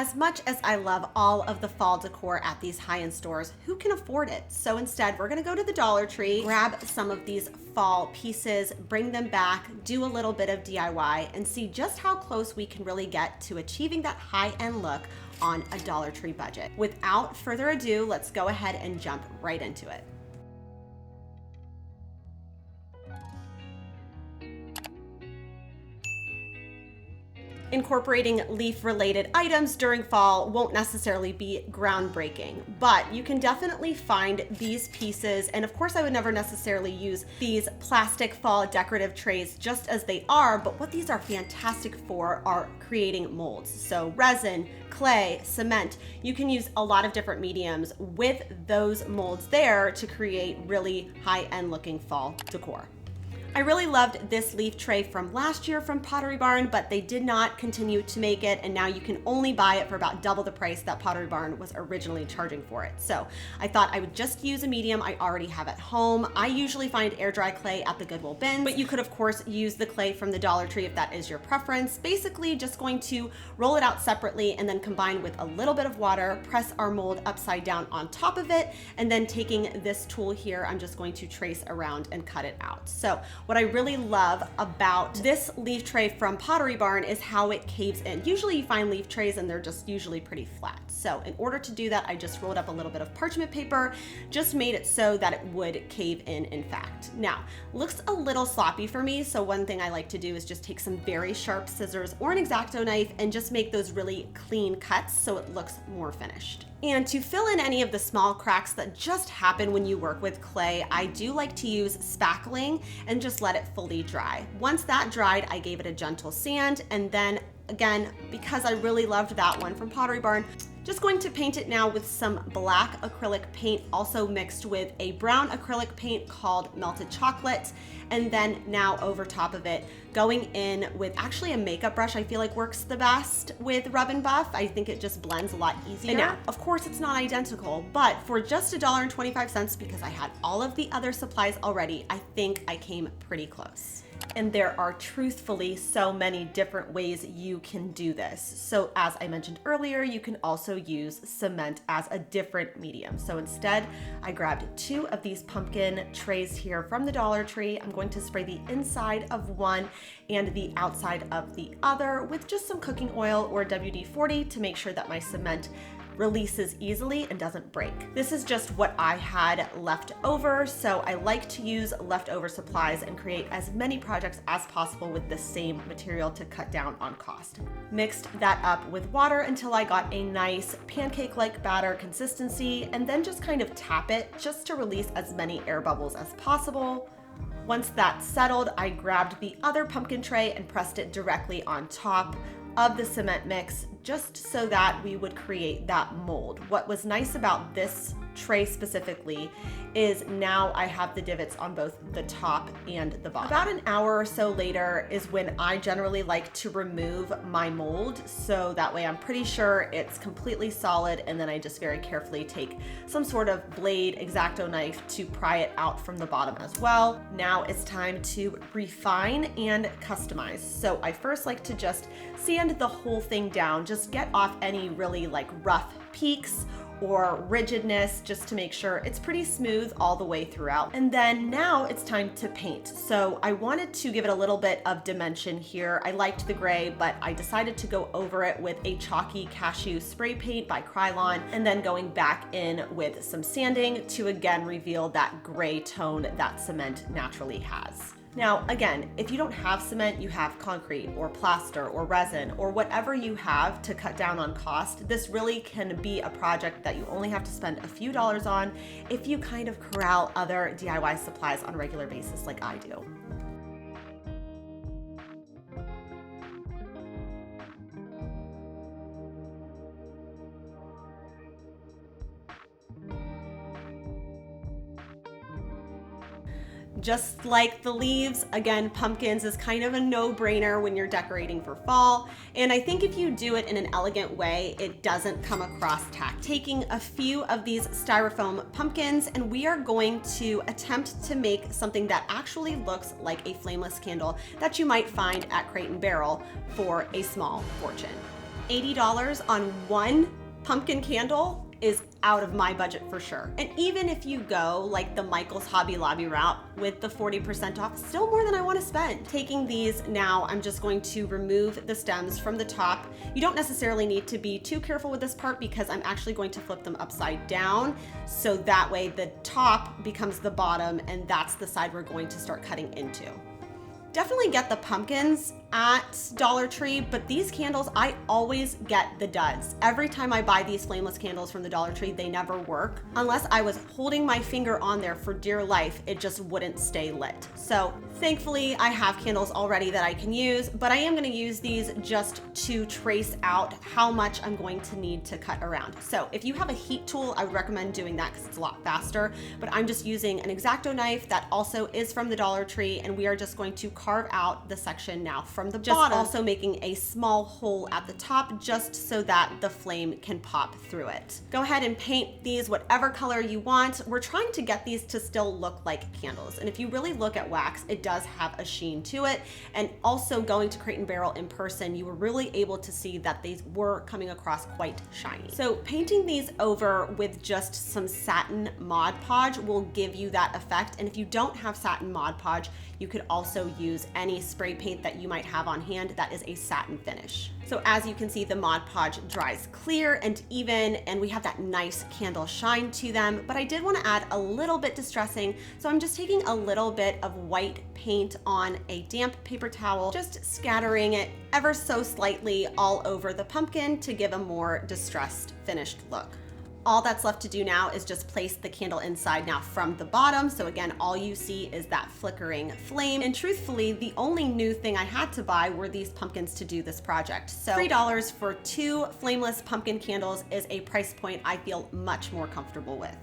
As much as I love all of the fall decor at these high-end stores, who can afford it? So instead, we're gonna go to the Dollar Tree, grab some of these fall pieces, bring them back, do a little bit of DIY, and see just how close we can really get to achieving that high-end look on a Dollar Tree budget. Without further ado, let's go ahead and jump right into it. Incorporating leaf-related items during fall won't necessarily be groundbreaking, but you can definitely find these pieces. And of course, I would never necessarily use these plastic fall decorative trays just as they are, but what these are fantastic for are creating molds. So resin, clay, cement, you can use a lot of different mediums with those molds there to create really high-end looking fall decor. I really loved this leaf tray from last year from Pottery Barn, but they did not continue to make it, and now you can only buy it for about double the price that Pottery Barn was originally charging for it. So I thought I would just use a medium I already have at home. I usually find air dry clay at the Goodwill bin, but you could of course use the clay from the Dollar Tree if that is your preference. Basically just going to roll it out separately and then combine with a little bit of water, press our mold upside down on top of it, and then taking this tool here, I'm just going to trace around and cut it out. So what I really love about this leaf tray from Pottery Barn is how it caves in. Usually you find leaf trays and they're just usually pretty flat. So in order to do that, I just rolled up a little bit of parchment paper, just made it so that it would cave in fact. Now, looks a little sloppy for me, so one thing I like to do is just take some very sharp scissors or an X-Acto knife and just make those really clean cuts so it looks more finished. And to fill in any of the small cracks that just happen when you work with clay, I do like to use spackling and just let it fully dry. Once that dried, I gave it a gentle sand, and then again, because I really loved that one from Pottery Barn, just going to paint it now with some black acrylic paint, also mixed with a brown acrylic paint called Melted Chocolate. And then now over top of it, going in with actually a makeup brush I feel like works the best with Rub and Buff. I think it just blends a lot easier. And now, of course, it's not identical, but for just $1.25, because I had all of the other supplies already, I think I came pretty close. And there are truthfully so many different ways you can do this. So as I mentioned earlier, you can also use cement as a different medium. So instead, I grabbed 2 of these pumpkin trays here from the Dollar Tree. I'm going to spray the inside of one and the outside of the other with just some cooking oil or WD-40 to make sure that my cement releases easily and doesn't break. This is just what I had left over, so I like to use leftover supplies and create as many projects as possible with the same material to cut down on cost. Mixed that up with water until I got a nice pancake-like batter consistency, and then just kind of tap it just to release as many air bubbles as possible. Once that's settled, I grabbed the other pumpkin tray and pressed it directly on top of the cement mix, just so that we would create that mold. What was nice about this tray specifically is now I have the divots on both the top and the bottom. About an hour or so later is when I generally like to remove my mold, so that way I'm pretty sure it's completely solid, and then I just very carefully take some sort of blade, X-Acto knife to pry it out from the bottom as well. Now it's time to refine and customize. So I first like to just sand the whole thing down, just get off any really like rough peaks or rigidness, just to make sure it's pretty smooth all the way throughout. And then now it's time to paint. So I wanted to give it a little bit of dimension here. I liked the gray, but I decided to go over it with a chalky cashew spray paint by Krylon, and then going back in with some sanding to again reveal that gray tone that cement naturally has. Now, again, if you don't have cement, you have concrete or plaster or resin or whatever you have to cut down on cost. This really can be a project that you only have to spend a few dollars on if you kind of corral other DIY supplies on a regular basis like I do. Just like the leaves, again, pumpkins is kind of a no-brainer when you're decorating for fall. And I think if you do it in an elegant way, it doesn't come across tacky. Taking a few of these styrofoam pumpkins, and we are going to attempt to make something that actually looks like a flameless candle that you might find at Crate & Barrel for a small fortune. $80 on one pumpkin candle is out of my budget for sure. And even if you go like the Michael's Hobby Lobby route with the 40% off, still more than I want to spend. Taking these now, I'm just going to remove the stems from the top. You don't necessarily need to be too careful with this part because I'm actually going to flip them upside down. So that way the top becomes the bottom and that's the side we're going to start cutting into. Definitely get the pumpkins at Dollar Tree, but these candles, I always get the duds. Every time I buy these flameless candles from the Dollar Tree, they never work. Unless I was holding my finger on there for dear life, it just wouldn't stay lit. So thankfully I have candles already that I can use, but I am gonna use these just to trace out how much I'm going to need to cut around. So if you have a heat tool, I would recommend doing that because it's a lot faster, but I'm just using an X-Acto knife that also is from the Dollar Tree, and we are just going to carve out the section now from the bottom, also making a small hole at the top just so that the flame can pop through it. Go ahead and paint these whatever color you want. We're trying to get these to still look like candles. And if you really look at wax, it does have a sheen to it. And also going to Crate & Barrel in person, you were really able to see that these were coming across quite shiny. So painting these over with just some satin Mod Podge will give you that effect. And if you don't have satin Mod Podge, you could also use any spray paint that you might have on hand that is a satin finish. So as you can see, the Mod Podge dries clear and even, and we have that nice candle shine to them, but I did want to add a little bit distressing. So I'm just taking a little bit of white paint on a damp paper towel, just scattering it ever so slightly all over the pumpkin to give a more distressed finished look. All that's left to do now is just place the candle inside now from the bottom. So again, all you see is that flickering flame. And truthfully, the only new thing I had to buy were these pumpkins to do this project. So $3 for 2 flameless pumpkin candles is a price point I feel much more comfortable with.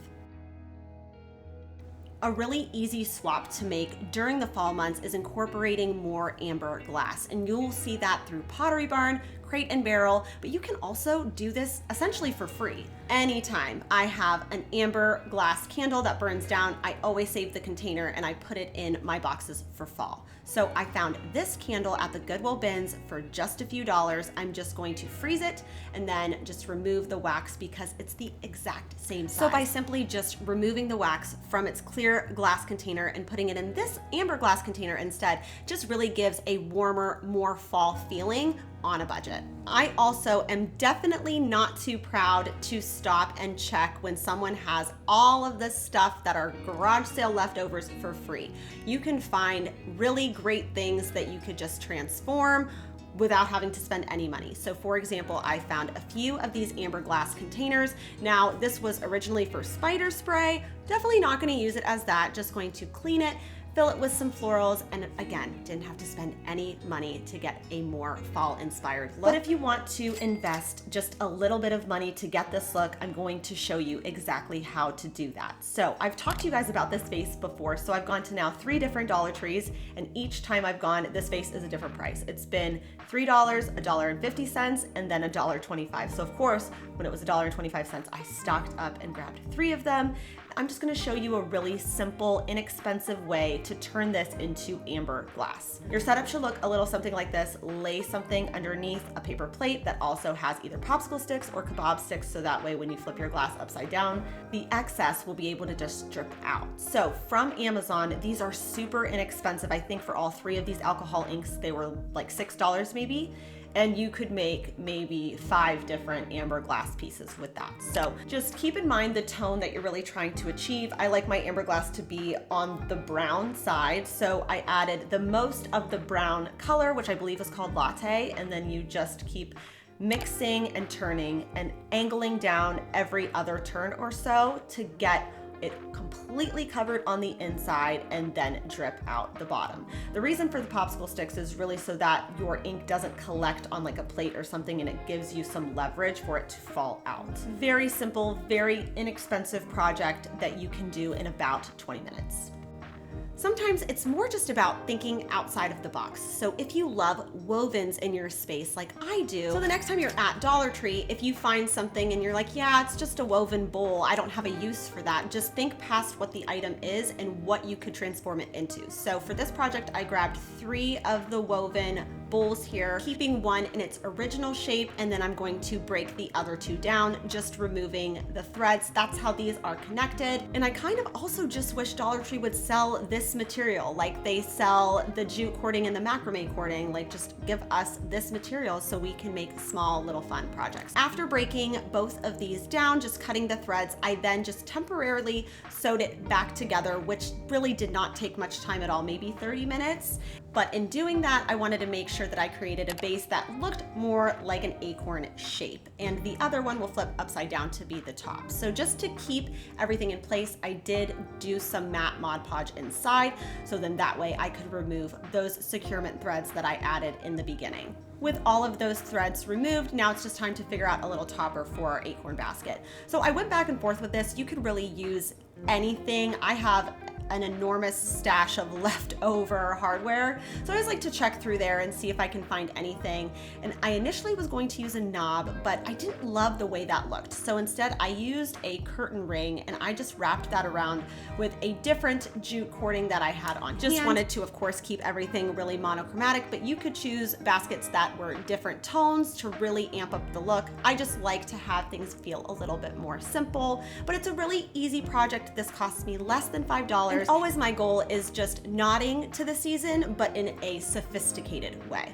A really easy swap to make during the fall months is incorporating more amber glass, and you'll see that through Pottery Barn, Crate & Barrel, but you can also do this essentially for free. Anytime I have an amber glass candle that burns down, I always save the container and I put it in my boxes for fall. So I found this candle at the Goodwill bins for just a few dollars. I'm just going to freeze it and then just remove the wax because it's the exact same size. So by simply just removing the wax from its clear glass container and putting it in this amber glass container instead, just really gives a warmer, more fall feeling on a budget. I also am definitely not too proud to stop and check when someone has all of this stuff that are garage sale leftovers for free. You can find really great things that you could just transform without having to spend any money. So for example, I found a few of these amber glass containers. Now this was originally for spider spray. Definitely not gonna use it as that, just going to clean it, fill it with some florals, and again, didn't have to spend any money to get a more fall-inspired look. But if you want to invest just a little bit of money to get this look, I'm going to show you exactly how to do that. So I've talked to you guys about this vase before, so I've gone to now 3 different Dollar Trees, and each time I've gone, this vase is a different price. It's been $3, $1.50, and then $1.25. So of course, when it was $1.25, I stocked up and grabbed 3 of them. I'm just gonna show you a really simple, inexpensive way to turn this into amber glass. Your setup should look a little something like this. Lay something underneath a paper plate that also has either popsicle sticks or kebab sticks, so that way when you flip your glass upside down, the excess will be able to just drip out. So from Amazon, these are super inexpensive. I think for all 3 of these alcohol inks, they were like $6 maybe. And you could make maybe 5 different amber glass pieces with that. So just keep in mind the tone that you're really trying to achieve. I like my amber glass to be on the brown side, so I added the most of the brown color, which I believe is called latte, and then you just keep mixing and turning and angling down every other turn or so to get it completely covered on the inside and then drip out the bottom. The reason for the popsicle sticks is really so that your ink doesn't collect on like a plate or something, and it gives you some leverage for it to fall out. Very simple, very inexpensive project that you can do in about 20 minutes. Sometimes it's more just about thinking outside of the box. So if you love wovens in your space like I do, so the next time you're at Dollar Tree, if you find something and you're like, yeah, it's just a woven bowl, I don't have a use for that, just think past what the item is and what you could transform it into. So for this project, I grabbed 3 of the woven bowls here, keeping one in its original shape, and then I'm going to break the other two down, just removing the threads. That's how these are connected. And I kind of also just wish Dollar Tree would sell this material like they sell the jute cording and the macrame cording. Like, just give us this material so we can make small little fun projects. After breaking both of these down, just cutting the threads, I then just temporarily sewed it back together, which really did not take much time at all, maybe 30 minutes. But in doing that, I wanted to make sure that I created a base that looked more like an acorn shape, and the other one will flip upside down to be the top. So just to keep everything in place, I did do some matte Mod Podge inside, so then that way I could remove those securement threads that I added in the beginning. With all of those threads removed, now it's just time to figure out a little topper for our acorn basket. So I went back and forth with this. You could really use anything. I have an enormous stash of leftover hardware, so I always like to check through there and see if I can find anything. And I initially was going to use a knob, but I didn't love the way that looked, so instead I used a curtain ring, and I just wrapped that around with a different jute cording that I had on. Just wanted to, of course, keep everything really monochromatic, but you could choose baskets that were different tones to really amp up the look. I just like to have things feel a little bit more simple, but it's a really easy project. This costs me less than $5. And always my goal is just nodding to the season, but in a sophisticated way.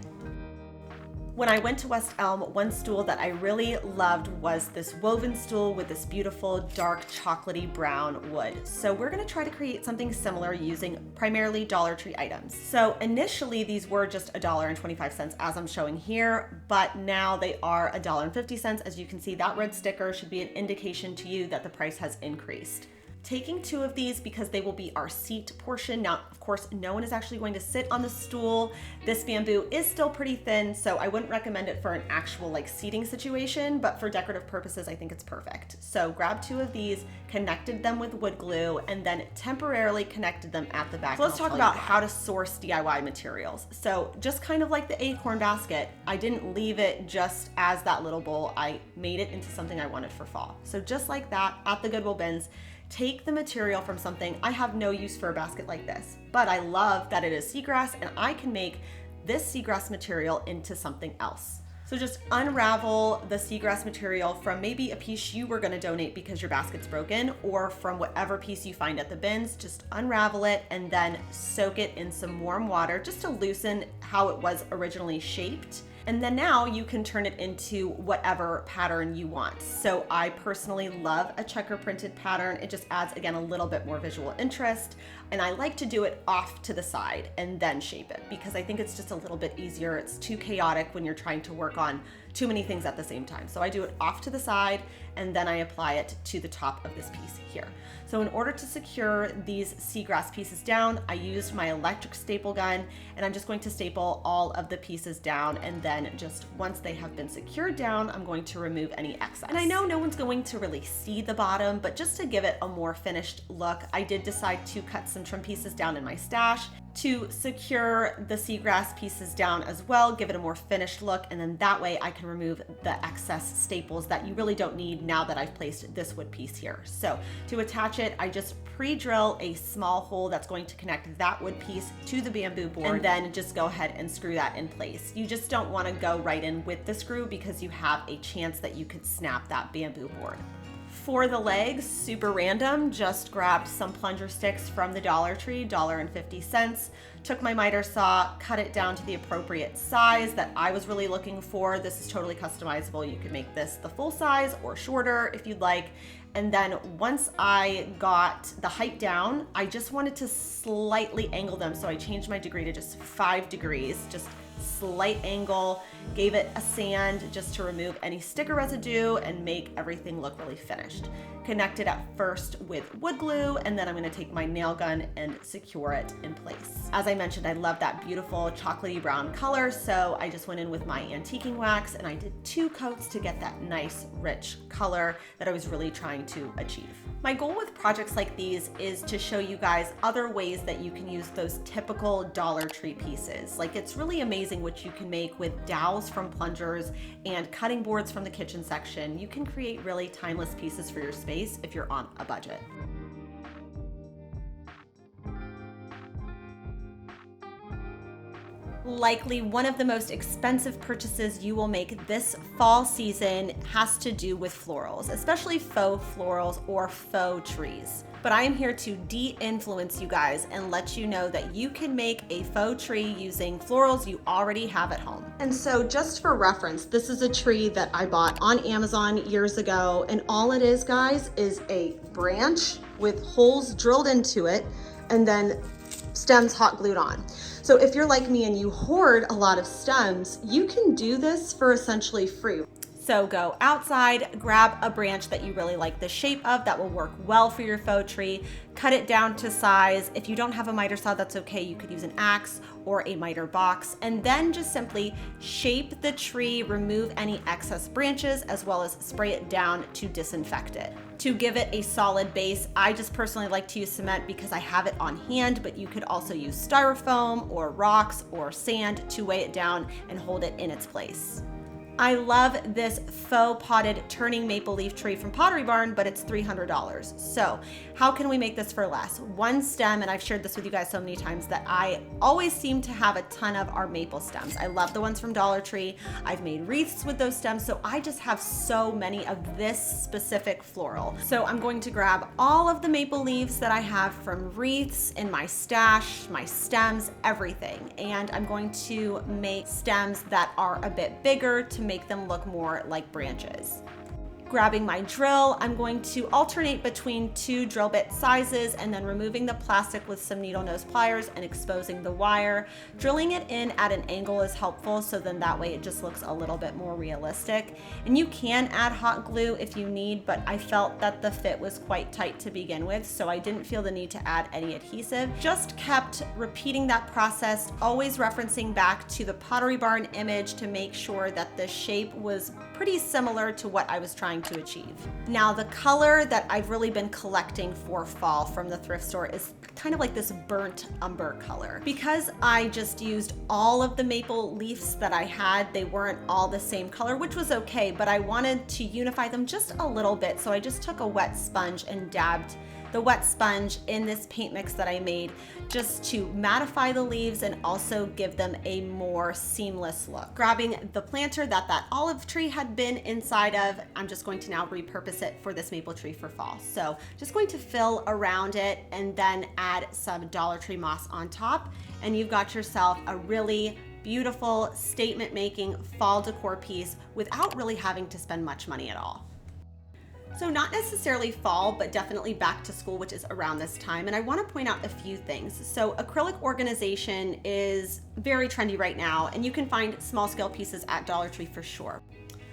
When I went to West Elm, one stool that I really loved was this woven stool with this beautiful dark chocolatey brown wood. So we're gonna try to create something similar using primarily Dollar Tree items. So initially these were just $1.25 as I'm showing here, but now they are $1.50. As you can see, that red sticker should be an indication to you that the price has increased. Taking two of these because they will be our seat portion. Now, of course, no one is actually going to sit on the stool. This bamboo is still pretty thin, so I wouldn't recommend it for an actual like seating situation, but for decorative purposes, I think it's perfect. So grab two of these, connected them with wood glue, and then temporarily connected them at the back. So let's talk about how to source DIY materials. So just kind of like the acorn basket, I didn't leave it just as that little bowl. I made it into something I wanted for fall. So just like that, at the Goodwill bins, take the material from something. I have no use for a basket like this, but I love that it is seagrass, and I can make this seagrass material into something else. So just unravel the seagrass material from maybe a piece you were gonna donate because your basket's broken, or from whatever piece you find at the bins. Just unravel it and then soak it in some warm water just to loosen how it was originally shaped. And then now you can turn it into whatever pattern you want. So I personally love a checker printed pattern. It just adds, again, a little bit more visual interest. And I like to do it off to the side and then shape it because I think it's just a little bit easier. It's too chaotic when you're trying to work on too many things at the same time. So I do it off to the side and then I apply it to the top of this piece here. So in order to secure these seagrass pieces down, I used my electric staple gun, and I'm just going to staple all of the pieces down, and then just once they have been secured down, I'm going to remove any excess. And I know no one's going to really see the bottom, but just to give it a more finished look, I did decide to cut some trim pieces down in my stash to secure the seagrass pieces down as well, give it a more finished look, and then that way I can remove the excess staples that you really don't need now that I've placed this wood piece here. So to attach it, I just pre-drill a small hole that's going to connect that wood piece to the bamboo board, and then just go ahead and screw that in place. You just don't want to go right in with the screw because you have a chance that you could snap that bamboo board. For the legs, super random, just grabbed some plunger sticks from the Dollar Tree, $1.50. Took my miter saw, cut it down to the appropriate size that I was really looking for. This is totally customizable. You could make this the full size or shorter if you'd like. And then once I got the height down, I just wanted to slightly angle them. So I changed my degree to just 5 degrees, just slight angle, gave it a sand just to remove any sticker residue and make everything look really finished. Connected at first with wood glue, and then I'm gonna take my nail gun and secure it in place. As I mentioned, I love that beautiful chocolatey brown color, so I just went in with my antiquing wax and I did 2 coats to get that nice, rich color that I was really trying to achieve. My goal with projects like these is to show you guys other ways that you can use those typical Dollar Tree pieces. Like, it's really amazing what you can make with dowels from plungers and cutting boards from the kitchen section. You can create really timeless pieces for your space if you're on a budget. Likely one of the most expensive purchases you will make this fall season has to do with florals, especially faux florals or faux trees. But I am here to de-influence you guys and let you know that you can make a faux tree using florals you already have at home. And so just for reference, this is a tree that I bought on Amazon years ago, and all it is, guys, is a branch with holes drilled into it and then stems hot glued on. So if you're like me and you hoard a lot of stems, you can do this for essentially free. So go outside, grab a branch that you really like the shape of that will work well for your faux tree, cut it down to size. If you don't have a miter saw, that's okay. You could use an axe or a miter box, and then just simply shape the tree, remove any excess branches, as well as spray it down to disinfect it. To give it a solid base, I just personally like to use cement because I have it on hand, but you could also use styrofoam or rocks or sand to weigh it down and hold it in its place. I love this faux potted turning maple leaf tree from Pottery Barn, but it's $300. So how can we make this for less? One stem, and I've shared this with you guys so many times, that I always seem to have a ton of are maple stems. I love the ones from Dollar Tree. I've made wreaths with those stems, so I just have so many of this specific floral. So I'm going to grab all of the maple leaves that I have from wreaths in my stash, my stems, everything. And I'm going to make stems that are a bit bigger to make them look more like branches. Grabbing my drill, I'm going to alternate between two drill bit sizes and then removing the plastic with some needle nose pliers and exposing the wire. Drilling it in at an angle is helpful, so then that way it just looks a little bit more realistic. And you can add hot glue if you need, but I felt that the fit was quite tight to begin with, so I didn't feel the need to add any adhesive. Just kept repeating that process, always referencing back to the Pottery Barn image to make sure that the shape was pretty similar to what I was trying to achieve. Now, the color that I've really been collecting for fall from the thrift store is kind of like this burnt umber color. Because I just used all of the maple leaves that I had, they weren't all the same color, which was okay, but I wanted to unify them just a little bit, so I just took a wet sponge and dabbed the wet sponge in this paint mix that I made just to mattify the leaves and also give them a more seamless look. Grabbing the planter that olive tree had been inside of, I'm just going to now repurpose it for this maple tree for fall. So just going to fill around it and then add some Dollar Tree moss on top, and you've got yourself a really beautiful statement making fall decor piece without really having to spend much money at all. So not necessarily fall, but definitely back to school, which is around this time. And I want to point out a few things. So acrylic organization is very trendy right now, and you can find small scale pieces at Dollar Tree for sure.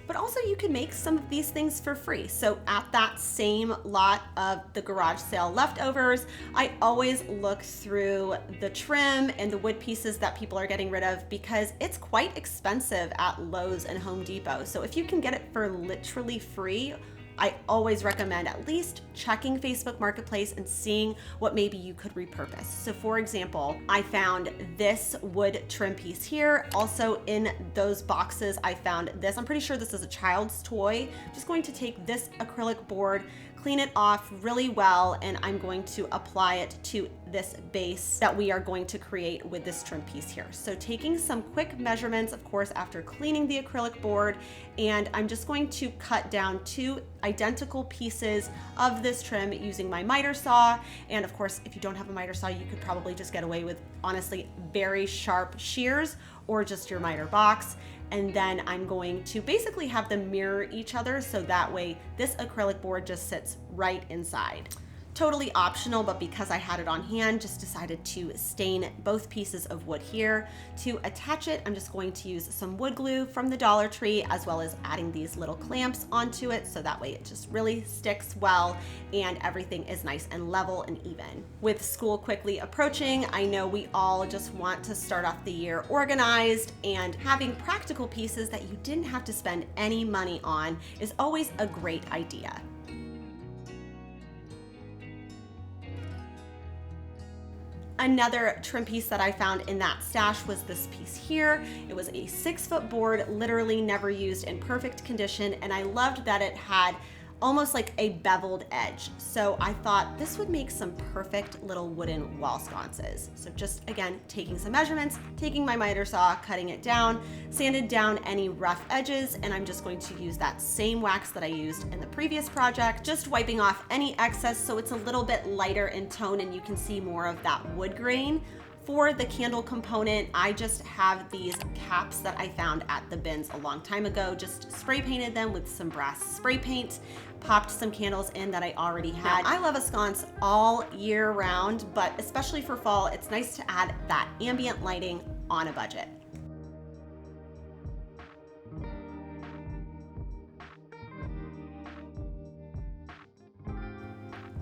But also you can make some of these things for free. So at that same lot of the garage sale leftovers, I always look through the trim and the wood pieces that people are getting rid of because it's quite expensive at Lowe's and Home Depot. So if you can get it for literally free, I always recommend at least checking Facebook Marketplace and seeing what maybe you could repurpose. So for example, I found this wood trim piece here. Also in those boxes, I found this. I'm pretty sure this is a child's toy. I'm just going to take this acrylic board, clean it off really well, and I'm going to apply it to this base that we are going to create with this trim piece here. So taking some quick measurements, of course, after cleaning the acrylic board, and I'm just going to cut down two identical pieces of this trim using my miter saw. And of course, if you don't have a miter saw, you could probably just get away with, honestly, very sharp shears or just your miter box. And then I'm going to basically have them mirror each other so that way this acrylic board just sits right inside. Totally optional, but because I had it on hand, just decided to stain both pieces of wood here. To attach it, I'm just going to use some wood glue from the Dollar Tree, as well as adding these little clamps onto it so that way it just really sticks well and everything is nice and level and even. With school quickly approaching, I know we all just want to start off the year organized, and having practical pieces that you didn't have to spend any money on is always a great idea. Another trim piece that I found in that stash was this piece here. It was a 6-foot board, literally never used, in perfect condition, and I loved that it had almost like a beveled edge. So I thought this would make some perfect little wooden wall sconces. So just again, taking some measurements, taking my miter saw, cutting it down, sanded down any rough edges, and I'm just going to use that same wax that I used in the previous project, just wiping off any excess so it's a little bit lighter in tone and you can see more of that wood grain. For the candle component, I just have these caps that I found at the bins a long time ago, just spray painted them with some brass spray paint, popped some candles in that I already had. Now, I love a sconce all year round, but especially for fall, it's nice to add that ambient lighting on a budget.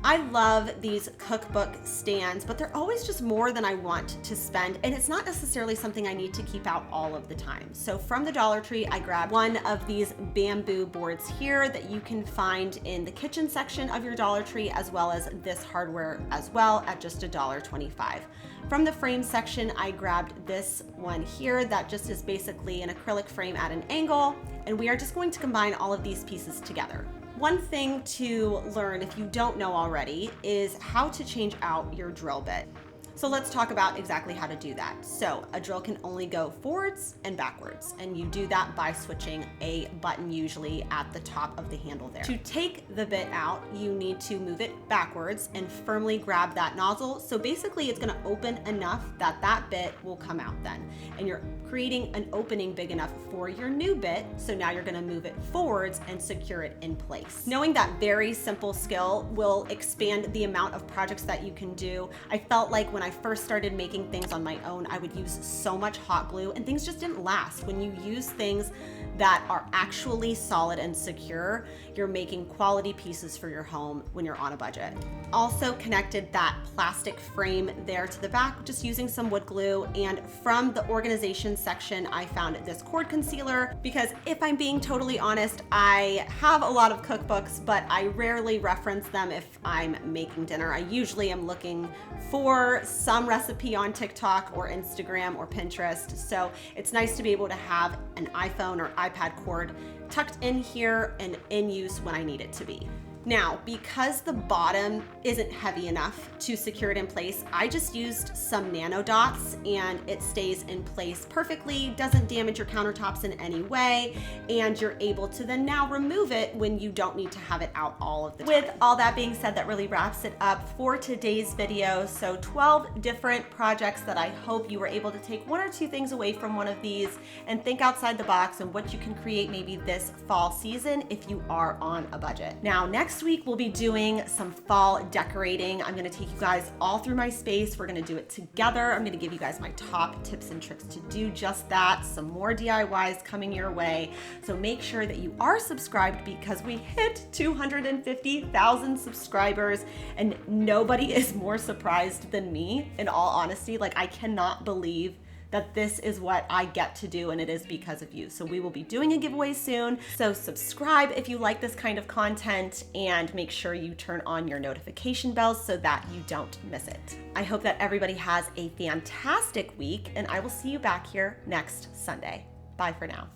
I love these cookbook stands, but they're always just more than I want to spend, and it's not necessarily something I need to keep out all of the time. So from the Dollar Tree, I grabbed one of these bamboo boards here that you can find in the kitchen section of your Dollar Tree, as well as this hardware as well at just $1.25. From the frame section, I grabbed this one here that just is basically an acrylic frame at an angle, and we are just going to combine all of these pieces together. One thing to learn, if you don't know already, is how to change out your drill bit. So let's talk about exactly how to do that. So a drill can only go forwards and backwards, and you do that by switching a button usually at the top of the handle there. To take the bit out, you need to move it backwards and firmly grab that nozzle. So basically it's gonna open enough that that bit will come out then. And you're creating an opening big enough for your new bit. So now you're gonna move it forwards and secure it in place. Knowing that very simple skill will expand the amount of projects that you can do. I felt like when I first started making things on my own, I would use so much hot glue and things just didn't last. When you use things that are actually solid and secure, you're making quality pieces for your home when you're on a budget. Also connected that plastic frame there to the back, just using some wood glue. And from the organization section, I found this cord concealer because if I'm being totally honest, I have a lot of cookbooks, but I rarely reference them if I'm making dinner. I usually am looking for some recipe on TikTok or Instagram or Pinterest. So it's nice to be able to have an iPhone or iPad cord tucked in here and in use when I need it to be. Now, because the bottom isn't heavy enough to secure it in place, I just used some nano dots and it stays in place perfectly, doesn't damage your countertops in any way, and you're able to then now remove it when you don't need to have it out all of the time. With all that being said, that really wraps it up for today's video. So 12 different projects that I hope you were able to take one or two things away from one of these and think outside the box and what you can create maybe this fall season if you are on a budget. Now, next week we'll be doing some fall decorating. I'm gonna take you guys all through my space. We're gonna do it together. I'm gonna give you guys my top tips and tricks to do just that. Some more DIYs coming your way. So make sure that you are subscribed because we hit 250,000 subscribers and nobody is more surprised than me, in all honesty. Like, I cannot believe that this is what I get to do, and it is because of you. So we will be doing a giveaway soon. So subscribe if you like this kind of content and make sure you turn on your notification bells so that you don't miss it. I hope that everybody has a fantastic week, and I will see you back here next Sunday. Bye for now.